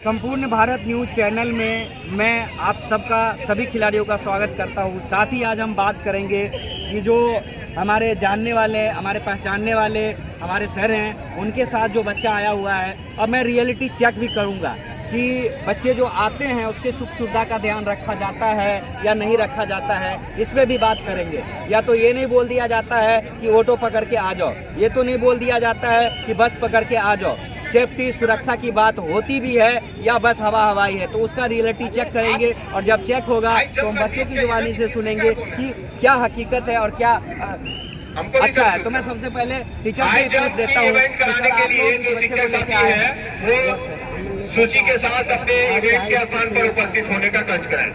संपूर्ण Bharat news channel में मैं आप सबका सभी खिलाड़ियों का स्वागत करता हूं। साथ ही आज हम बात करेंगे कि जो हमारे जानने वाले, हमारे पहचानने वाले हमारे सर हैं, उनके साथ जो बच्चा आया हुआ है, अब मैं रियलिटी चेक भी करूंगा कि बच्चे जो आते हैं उसके सुख सुविधा का ध्यान रखा जाता है या नहीं रखा जाता है, इसमें भी बात करेंगे। या तो ये नहीं बोल दिया जाता है कि ऑटो पकड़ के आ जाओ, ये तो नहीं बोल दिया जाता है कि बस पकड़ के आ जाओ। सेफ्टी सुरक्षा की बात होती भी है या बस हवा हवाई है, तो उसका रियलिटी चेक करेंगे। और जब चेक होगा तो हम बच्चों की जुबानी से सुनेंगे कि क्या हकीकत है और क्या अच्छा है। तो मैं सबसे पहले टीचर से रिक्वेस्ट देता हूँ सूची के साथ अपने इवेंट के स्थान पर उपस्थित होने का कष्ट करें।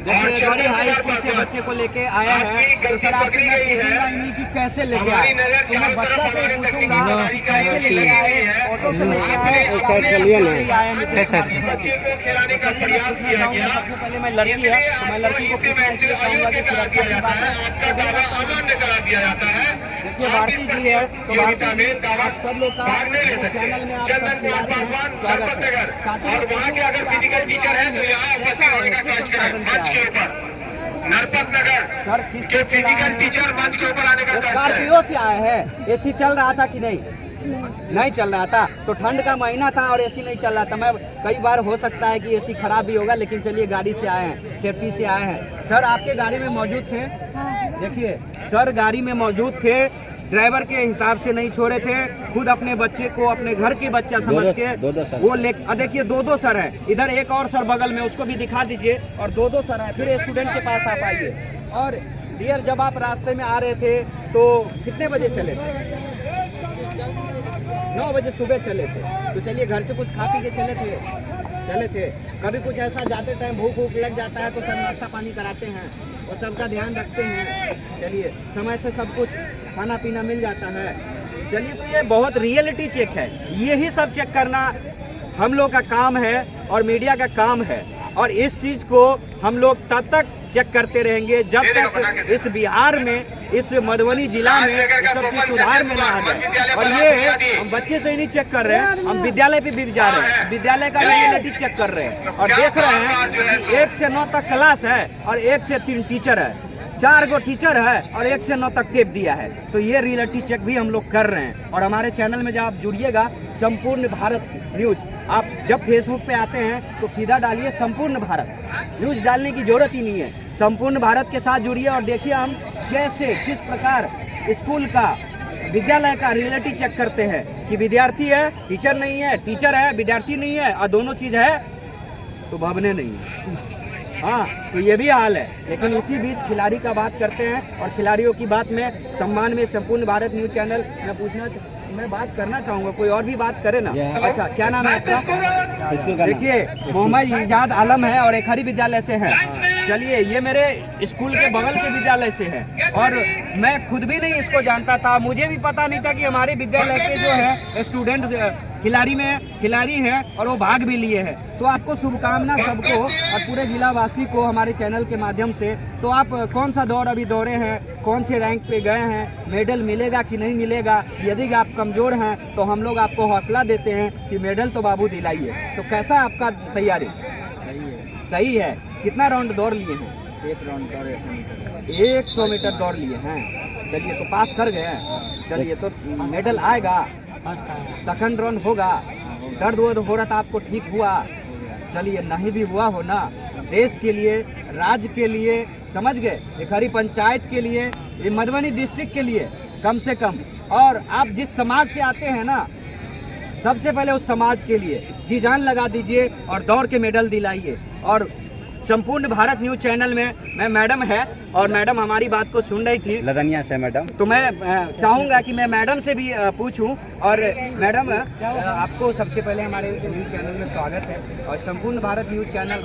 देखिए हाई स्कूल से बच्चे को लेके आया है, तो सर आपसे मैं पूछूंगा नहीं कि कैसे लेके आए, तो मैं बच्चा से पूछूंगा कैसे लेके आए, ऑटो से लेके आए, खिलाने का प्रयास किया गया। सबसे पहले मैं लड़की है तो मैं लड़की को पूछना इसलिए चाहूंगा कि सुरक्षा की बात है, आपका दावा अमान्य करा दिया जाता है। देखिए भारती जी है तो आप सब लोग का चैनल में आप स्वागत है। और वहाँ के अगर फिजिकल टीचर है तो यहाँ उपस्थित होने का कष्ट करें। मंच के ऊपर नरपत नगर सर के फिजिकल टीचर मंच के ऊपर आने का कष्ट करें। स्कॉर्पियो से आए हैं। एसी चल रहा था कि नहीं चल रहा था, तो ठंड का महीना था और एसी नहीं चल रहा था। मैं कई बार हो सकता है कि एसी खराब भी होगा, लेकिन चलिए गाड़ी से आए हैं, सेफ्टी से आए हैं। सर आपके गाड़ी में मौजूद थे? देखिए सर गाड़ी में मौजूद थे, ड्राइवर के हिसाब से नहीं छोड़े थे, खुद अपने बच्चे को अपने घर के बच्चा समझ के वो ले। देखिए दो सर हैं, इधर एक और सर बगल में, उसको भी दिखा दीजिए। और दो सर हैं, फिर स्टूडेंट के पास आप आइए। और डियर जब आप रास्ते में आ रहे थे तो कितने बजे चले थे? 9 बजे सुबह चले थे। तो चलिए घर से कुछ खा पी के चले थे। कभी कुछ ऐसा जाते टाइम भूख लग जाता है तो सब नाश्ता पानी कराते हैं और सबका ध्यान रखते हैं। चलिए समय से सब कुछ खाना पीना मिल जाता है। चलिए तो ये बहुत रियलिटी चेक है, यही सब चेक करना हम लोग का काम है और मीडिया का काम है। और इस चीज़ को हम लोग तब तक चेक करते रहेंगे जब तक इस बिहार में, इस मधुबनी जिला में इस सब चीज सुधार में ना आ जाए। और ये हम बच्चे से ही नहीं चेक कर रहे हैं, हम विद्यालय पे भी जा रहे हैं, विद्यालय का रियलिटी चेक कर रहे हैं और देख रहे हैं 1 से 9 तक क्लास है और 1 से 3 टीचर है, 4 गो टीचर है और 1 से 9 तक टेप दिया है। तो ये रियलिटी चेक भी हम लोग कर रहे हैं। और हमारे चैनल में जब आप जुड़िएगा संपूर्ण भारत न्यूज, आप जब फेसबुक पे आते हैं तो सीधा डालिए संपूर्ण भारत न्यूज, डालने की जरूरत ही नहीं है। संपूर्ण भारत के साथ जुड़िए और देखिए हम कैसे किस प्रकार स्कूल का, विद्यालय का रियलिटी चेक करते हैं कि विद्यार्थी है, टीचर नहीं है, टीचर है, विद्यार्थी नहीं है, और दोनों चीज है तो भावने नहीं है। हाँ, तो ये भी हाल है। लेकिन इसी बीच खिलाड़ी का बात करते हैं और खिलाड़ियों की बात में सम्मान में संपूर्ण भारत न्यूज चैनल मैं बात करना चाहूँगा। कोई और भी बात करे ना। अच्छा, क्या नाम है आपका? देखिए मोहम्मद इजाद आलम है और एक हरी विद्यालय से है। चलिए ये मेरे स्कूल के बगल के विद्यालय से है और मैं खुद भी नहीं इसको जानता था, मुझे भी पता नहीं था कि हमारे विद्यालय के जो है स्टूडेंट खिलाड़ी हैं और वो भाग भी लिए हैं। तो आपको शुभकामना सबको और पूरे जिलावासी को हमारे चैनल के माध्यम से। तो आप कौन सा दौर अभी दौरे हैं, कौन से रैंक पे गए हैं, मेडल मिलेगा कि नहीं मिलेगा? यदि आप कमज़ोर हैं तो हम लोग आपको हौसला देते हैं कि मेडल तो बाबू दिलाइए। तो कैसा आपका तैयारी? सही है। कितना राउंड दौड़ लिए हैं? 1 राउंड दौड़े 100 मीटर दौड़ लिए हैं। चलिए तो पास कर गए हैं। चलिए तो मेडल आएगा, सेकंड राउंड होगा। दर्द वर्द हो रहा था आपको, ठीक हुआ? चलिए नहीं भी हुआ हो ना, देश के लिए, राज्य के लिए, समझ गए, एक हरी पंचायत के लिए, ये मधुबनी डिस्ट्रिक्ट के लिए कम से कम। और आप जिस समाज से आते हैं ना, सबसे पहले उस समाज के लिए जी जान लगा दीजिए और दौड़ के मेडल दिलाइए। और संपूर्ण भारत न्यूज चैनल में मैं मैडम है और मैडम हमारी बात को सुन रही थी लदनिया से मैडम, तो मैं चाहूँगा कि मैं मैडम से भी पूछूं। और मैडम आपको सबसे पहले हमारे न्यूज़ चैनल में स्वागत है और संपूर्ण भारत न्यूज़ चैनल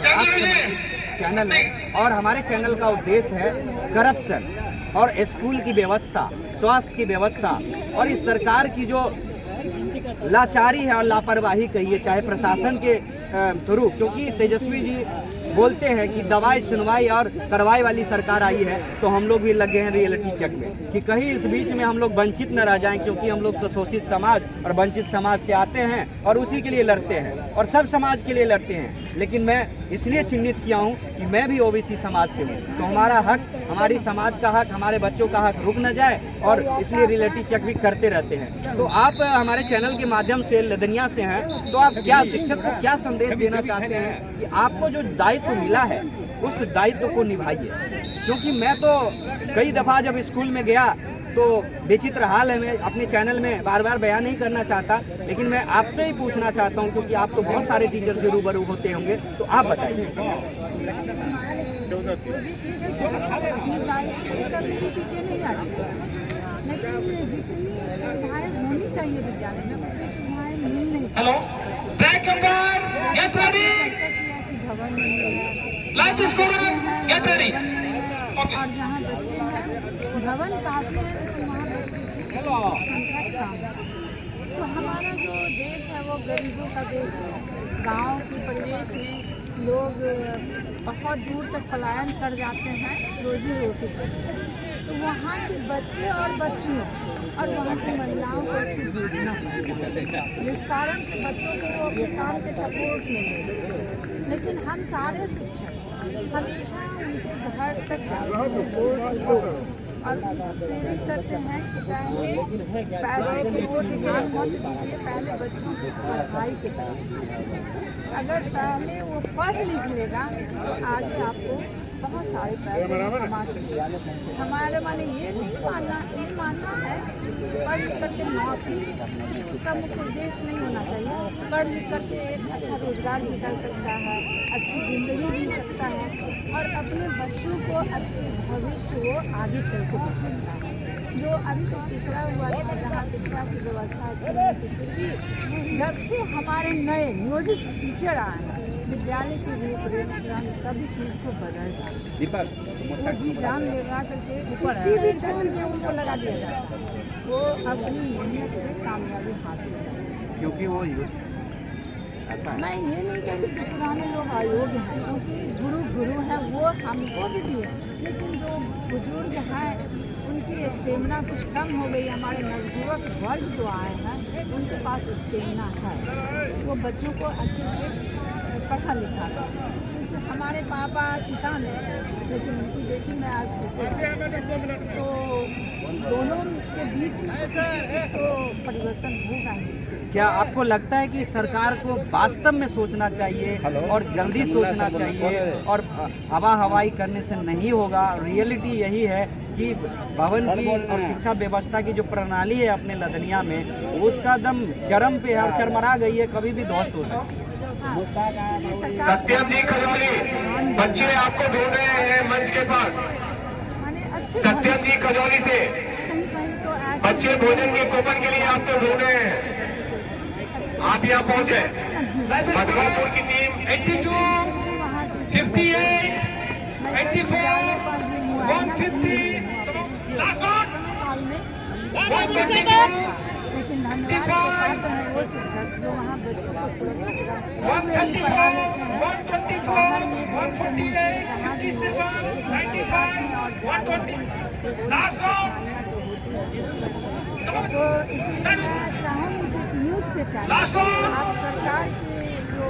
चैनल है और हमारे चैनल का उद्देश्य है करप्शन और स्कूल की व्यवस्था, स्वास्थ्य की व्यवस्था और इस सरकार की जो लाचारी है और लापरवाही कहिए, चाहे प्रशासन के थ्रू, क्योंकि तेजस्वी जी बोलते हैं कि दवाई सुनवाई और कार्रवाई वाली सरकार आई है, तो हम लोग भी लगे हैं रियलिटी चेक में कि कहीं इस बीच में हम लोग वंचित न रह जाएं, क्योंकि हम लोग तो शोषित समाज और वंचित समाज से आते हैं और उसी के लिए लड़ते हैं और सब समाज के लिए लड़ते हैं। लेकिन मैं इसलिए चिन्हित किया हूँ कि मैं भी ओबीसी समाज से हूँ, तो हमारा हक, हमारी समाज का हक, हमारे बच्चों का हक रुक न जाए, और इसलिए रियलिटी चेक भी करते रहते हैं। तो आप हमारे चैनल के माध्यम से लदनिया से हैं, तो आप क्या शिक्षक को क्या संदेश देना चाहते हैं कि आपको जो दायित्व मिला है उस दायित्व को निभाइए? क्योंकि मैं तो कई दफ़ा जब स्कूल में गया तो विचित्र हाल है, मैं अपने चैनल में बार बार बयान नहीं करना चाहता, लेकिन मैं आपसे ही पूछना चाहता हूं, क्योंकि आप तो बहुत सारे टीचर से रूबरू होते होंगे, तो आप बताइए। पीछे नहीं आते, लेकिन जितनी सुविधाएं होनी चाहिए विद्यालय में उतनी सुविधाएं मिल नहीं। Hello, break number get ready, भवन नहीं है, लाइट स्कूल गेट रेडी। और जहाँ बच्चे हैं भवन काफी है, लेकिन वहाँ बच्चे की संख्या कम है। तो हमारा जो देश है वो गरीबों का देश है। गांव के परिवेश में लोग बहुत दूर तक पलायन कर जाते हैं रोजी रोटी के लिए, तो वहाँ के बच्चे और बच्चियों और वहाँ की महिलाओं को ऐसे जीतना है, जिस कारण से बच्चों को वो अपने काम के सपोर्ट मिले। लेकिन हम सारे शिक्षक हमेशा उनके घर तक जाते हैं और प्रेरित करते हैं कि पहले पैसे की ओर ध्यान मत दीजिए, पहले बच्चों की पढ़ाई की तरफ। अगर पहले वो पढ़ लिख लेगा तो आगे आपको बहुत सारे पैसे कमा के हमारे माने ये मानना है कि पढ़ लिख करके नौकरी कि उसका मुख्य उद्देश्य नहीं होना चाहिए। पढ़ लिख करके एक अच्छा रोजगार भी कर सकता है, अच्छी ज़िंदगी जी सकता है और अपने बच्चों को अच्छे भविष्य वो आगे चल के दे सकता है। जो अभी तक पिछड़ा हुआ है, जहाँ शिक्षा की व्यवस्था अच्छी नहीं थी, क्योंकि जब से हमारे नए नियोजित टीचर आए हैं, विद्यालय की रूपरेखा सभी चीज़ को बदल जाए। वो जी जान लगा करके किसी भी क्षेत्र में उनको लगा दिया जाता है, वो अपनी मेहनत से कामयाबी हासिल करते, क्योंकि वो ऐसा है। मैं ये नहीं कहती कि पुराने लोग अयोग्य हैं, क्योंकि गुरु हैं वो हमको भी दिए, लेकिन जो बुजुर्ग हैं उनकी स्टेमिना कुछ कम हो गई। हमारे नवयुवक वर्ग जो आए हैं उनके पास स्टेमिना है, वो बच्चों को अच्छे से पढ़ा लिखा है। क्योंकि हमारे पापा किसान हैं, लेकिन उनकी बेटी में आज टीचर है, तो दोनों के बीच में तो परिवर्तन होगा ही। क्या आपको लगता है कि सरकार को वास्तव में सोचना चाहिए और जल्दी सोचना चाहिए और हवा हवाई करने से नहीं होगा? रियलिटी यही है कि भवन की और शिक्षा व्यवस्था की जो प्रणाली है अपने लदनिया में, उसका दम चरम पे है, चरमरा गई है, कभी भी ध्वस्त हो सकती है। सत्यम जी खजौली, बच्चे आपको ढूंढ रहे हैं मंच के पास। सत्यम जी खजौली से बच्चे भोजन के कूपन के लिए आपको ढूंढ रहे हैं, आप यहाँ पहुंचे। बदलापुर की टीम 82, 58, 84, 150, लास्ट ऑन 122, लेकिन धन्यवाद वो शिक्षक जो वहाँ बच्चों को सुरक्षित रखते हैं। 124, 148, 57, 95, 120, लास्ट ऑन। तो इसलिए मैं चाहूँगी कि इस न्यूज़ के चैनल आप सरकार की जो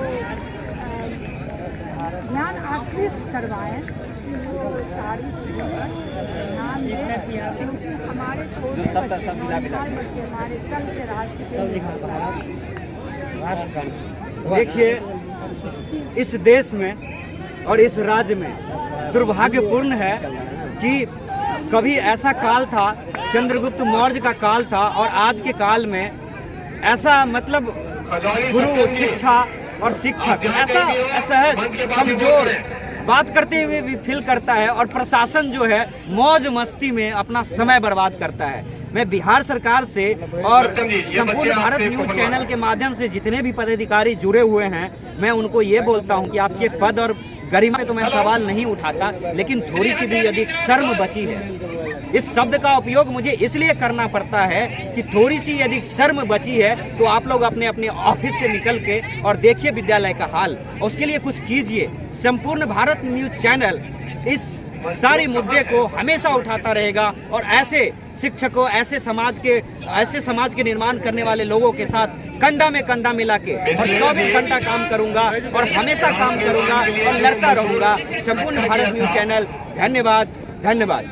ध्यान आकृष्ट करवाएं कि वो सारी चीज़ों पर ध्यान दें, क्योंकि हमारे छोटे बच्चे, नौजवान बच्चे हमारे कल के राष्ट्र के। देखिए, इस देश में और इस राज्य में दुर्भाग्यपूर्ण है कि कभी ऐसा काल था, चंद्रगुप्त मौर्य का काल था, और आज के काल में ऐसा मतलब गुरु, शिक्षा और शिक्षक ऐसा असहज, कमजोर बात करते हुए भी फील करता है, और प्रशासन जो है मौज मस्ती में अपना समय बर्बाद करता है। मैं बिहार सरकार से और संपूर्ण भारत न्यूज चैनल के माध्यम से जितने भी पदाधिकारी जुड़े हुए हैं, मैं उनको ये बोलता हूं कि आपके पद और गरिमा पे तो मैं सवाल नहीं उठाता, लेकिन थोड़ी सी भी यदि शर्म बची है, इस शब्द का उपयोग मुझे इसलिए करना पड़ता है कि थोड़ी सी यदि शर्म बची है तो आप लोग अपने अपने ऑफिस से निकल के और देखिए विद्यालय का हाल, और उसके लिए कुछ कीजिए। संपूर्ण भारत न्यूज चैनल इस सारे मुद्दे को हमेशा उठाता रहेगा और ऐसे शिक्षकों, ऐसे समाज के निर्माण करने वाले लोगों के साथ कंधा में कंधा मिला के और 24 घंटा काम करूंगा और हमेशा काम करूंगा और लड़ता रहूंगा। संपूर्ण भारत न्यूज चैनल, धन्यवाद, धन्यवाद।